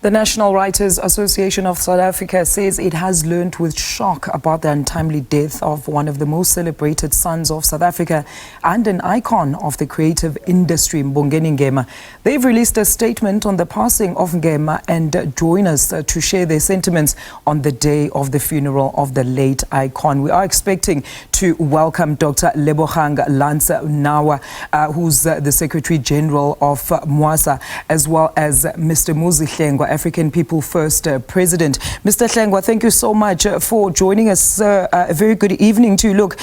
The National Writers Association of South Africa says it has learned with shock about the untimely death of one of the most celebrated sons of South Africa and an icon of the creative industry, Mbongeni Ngema. They've released a statement on the passing of Ngema and join us to share their sentiments on the day of the funeral of the late icon. We are expecting to welcome Dr. Lebogang Nawa, who's the Secretary General of NWSA, as well as Mr Muzi Hlengwa, African People First President. Mr. Hlengwa, thank you so much for joining us. A very good evening to you. Look,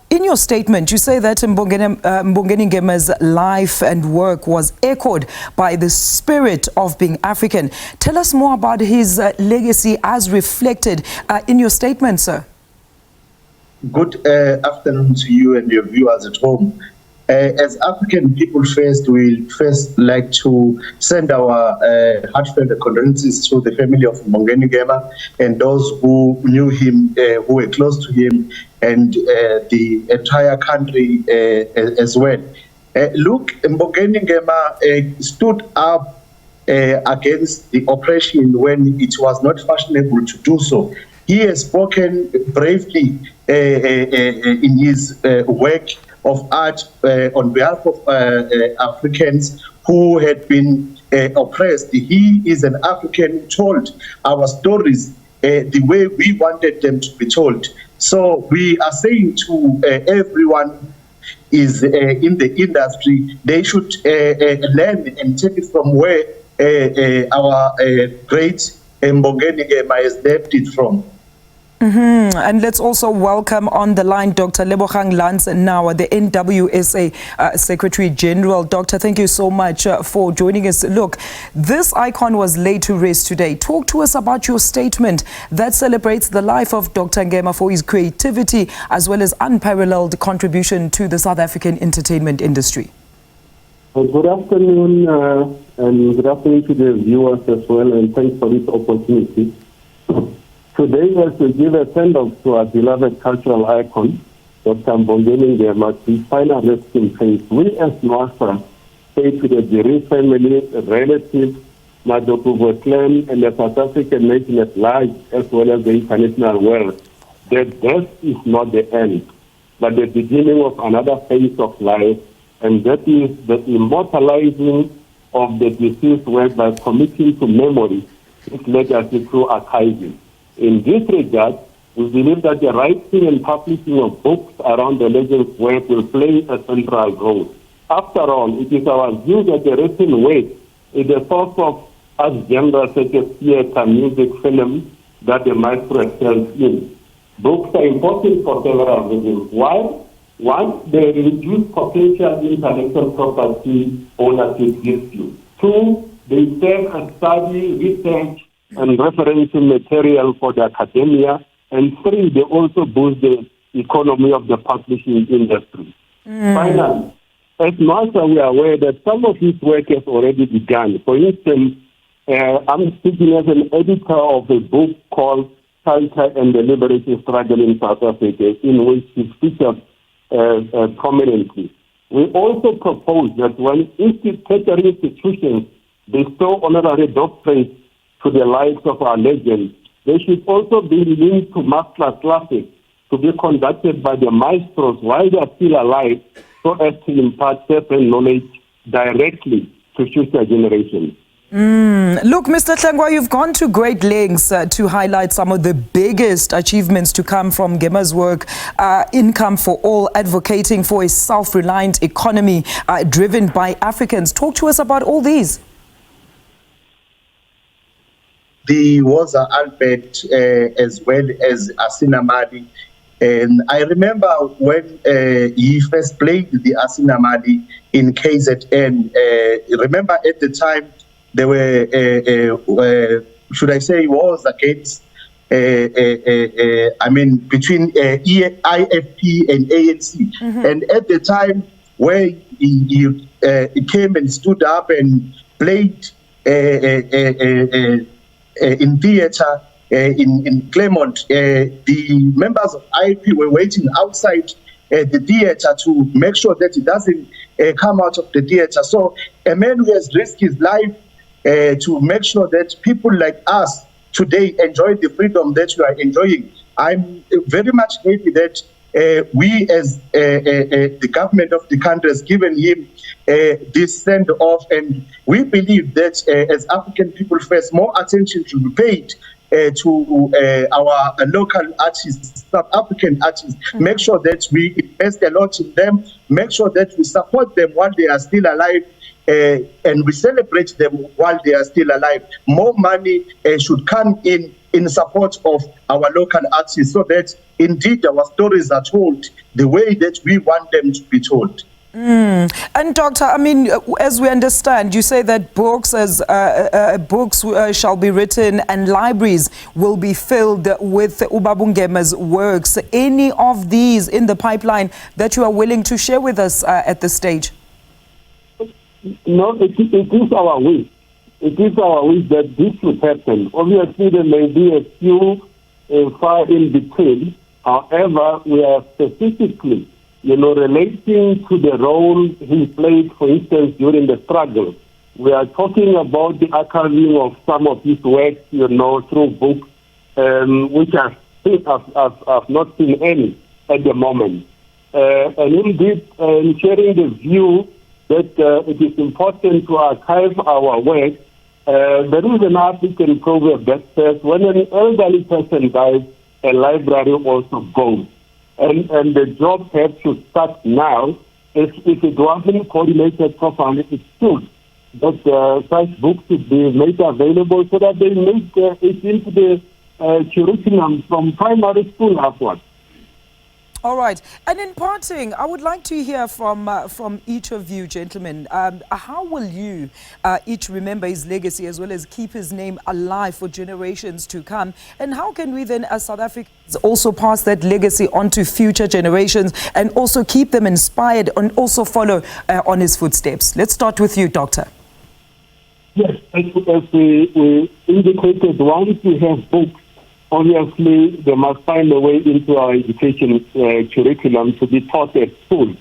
in your statement, you say that Mbongeni Ngema's life and work was echoed by the spirit of being African. Tell us more about his legacy as reflected in your statement, sir. Good afternoon to you and your viewers at home. As African People First, we'll first like to send our heartfelt condolences to the family of Mbongeni Ngema and those who knew him, who were close to him, and the entire country as well. Look, Mbongeni Ngema stood up against the oppression when it was not fashionable to do so. He has spoken bravely in his work of art on behalf of Africans who had been oppressed. He is an African who told our stories the way we wanted them to be told. So we are saying to everyone is in the industry, they should learn and take it from where our great Mbongeni Ngema has left it from. And let's also welcome on the line Dr. Lebogang Nawa, the NWSA Secretary General. Doctor, thank you so much for joining us. Look, this icon was laid to rest today. Talk to us about your statement that celebrates the life of Dr. Ngema for his creativity as well as unparalleled contribution to the South African entertainment industry. Good afternoon, and good afternoon to the viewers as well, and thanks for this opportunity. Today, as we give a send-off to our beloved cultural icon, Dr. Mbongeni Ngema, to his final resting place, we as NWSA say to the bereaved family, relatives, Madokubo clan, and the South African nation at large, as well as the international world, that death is not the end, but the beginning of another phase of life, and that is the immortalizing of the deceased work by committing to memory its legacy through archiving. In this regard, we believe that the writing and publishing of books around the legend's work will play a central role. After all, it is our view that the written word is the source of art genres such as theatre, music, film that the maestro excels in. Books are important for several reasons. One, they reduce potential intellectual property ownership disputes. Two, they serve as study, research, and referencing material for the academia. And three, they also boost the economy of the publishing industry. Finally, as NWSA, we are aware that some of this work has already begun. For instance, I'm speaking as an editor of a book called Culture and the Liberation Struggle in South Africa, in which he featured prominently. We also propose that when tertiary institutions bestow honorary doctorates to the lives of our legends, they should also be linked to master classes to be conducted by the maestros while they are still alive, so as to impart certain knowledge directly to future generations. Look, Mr. Hlengwa, you've gone to great lengths to highlight some of the biggest achievements to come from Ngema's work. Income for all, advocating for a self-reliant economy driven by Africans. Talk to us about all these. The Woza Albert as well as Asina Mali. And I remember when he first played the Asina Mali in KZN. Remember at the time there were, should I say, wars against, between IFP and ANC. And at the time where he came and stood up and played in theatre in Claremont, the members of IFP were waiting outside the theatre to make sure that it doesn't come out of the theatre. So a man who has risked his life to make sure that people like us today enjoy the freedom that you are enjoying. I'm very much happy that we as the government of the country has given him this send-off, and we believe that as African people first, more attention should be paid to our local artists, South African artists. Make sure that we invest a lot in them, make sure that we support them while they are still alive, and we celebrate them while they are still alive. More money should come in support of our local artists, so that indeed our stories are told the way that we want them to be told. And Doctor, I mean, as we understand, you say that books shall be written and libraries will be filled with Ubaba Ngema's works. Any of these in the pipeline that you are willing to share with us at this stage? No, it is our wish. It is our wish that this should happen. Obviously, there may be a few far in between. However, we are specifically, relating to the role he played, for instance, during the struggle. We are talking about the archiving of some of his works, through books, which I've not seen any at the moment. And indeed, sharing the view that it is important to archive our work. There is an African proverb that says, when an elderly person dies, a library also goes. And the job had to start now. If it wasn't coordinated properly, it should. But such books should be made available so that they make it into the curriculum from primary school upwards. All right. And in parting, I would like to hear from each of you, gentlemen. How will you each remember his legacy as well as keep his name alive for generations to come? And how can we then, as South Africans, also pass that legacy on to future generations and also keep them inspired and also follow on his footsteps? Let's start with you, Doctor. Yes, as we indicated, once we have books, obviously, they must find a way into our education curriculum to be taught at school.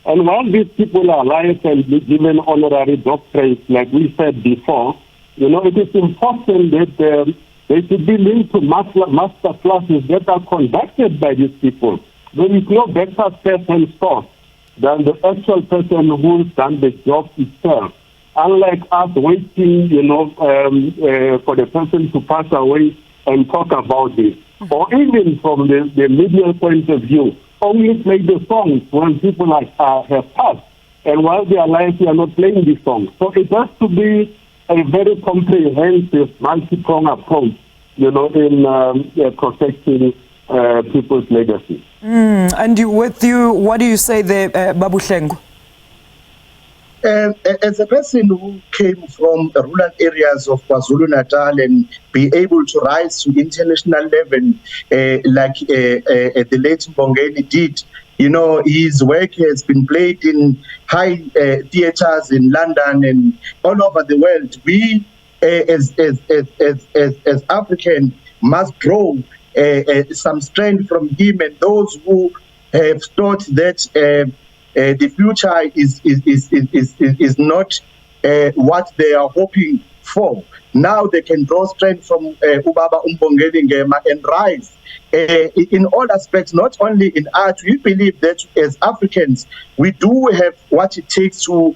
And while these people are alive and given honorary doctorates, like we said before, it is important that they should be linked to master classes that are conducted by these people. There is no better person source than the actual person who's done the job itself. Unlike us waiting, for the person to pass away and talk about this. Or even from the media point of view, only play the songs when people have passed. And while they are alive, we are not playing these songs. So it has to be a very comprehensive, multi-pronged approach, in protecting people's legacy. And what do you say there, Babu Hlengwa? As a person who came from rural areas of KwaZulu-Natal and be able to rise to international level like the late Mbongeni did, his work has been played in high theaters in London and all over the world. We, as Africans, must draw some strength from him and those who have thought that the future is not what they are hoping for. Now they can draw strength from Ubaba Mbongeni Ngema and rise in all aspects, not only in art. We believe that as Africans, we do have what it takes to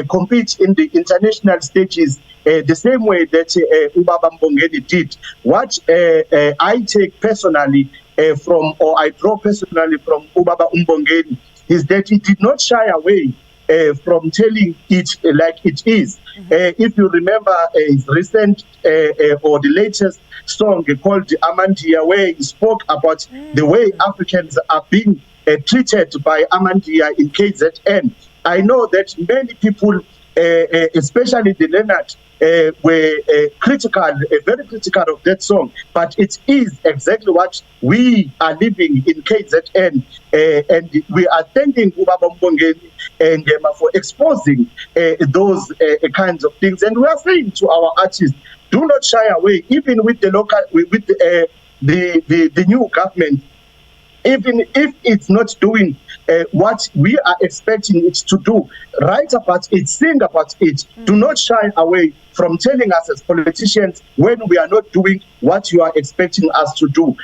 compete in the international stages the same way that Ubaba Mbongeni did. What I take personally or I draw personally from Ubaba Mbongeni is that he did not shy away from telling it like it is. If you remember his recent or the latest song called Amandia, where he spoke about the way Africans are being treated by Amandia in KZN. I know that many people, especially the Leonard, were critical, very critical of that song, but it is exactly what we are living in KZN, and we are thanking Ubaba Mbongeni Ngema for exposing those kinds of things, and we are saying to our artists, do not shy away, even with the local, with the new government. Even if it's not doing what we are expecting it to do, write about it, sing about it. Do not shy away from telling us as politicians when we are not doing what you are expecting us to do.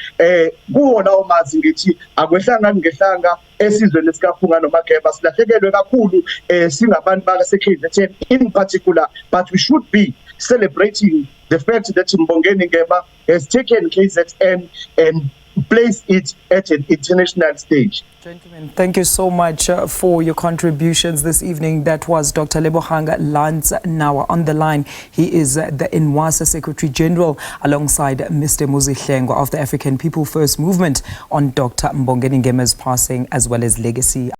Kuwona umazi ngithi akwehlanga ngehlanga esizweni sikaphunga noMageba silahlekelwe kakhulu singabantu baka se-KZN in particular, but we should be celebrating the fact that Mbongeni Ngema has taken KZN and placed it at an international stage. Gentlemen, thank you so much for your contributions this evening. That was Dr. Lebogang Nawa on the line. He is the NWSA Secretary General alongside Mr Muzi Hlengwa of the African People First Movement on Dr. Mbongeni Ngema's passing as well as legacy.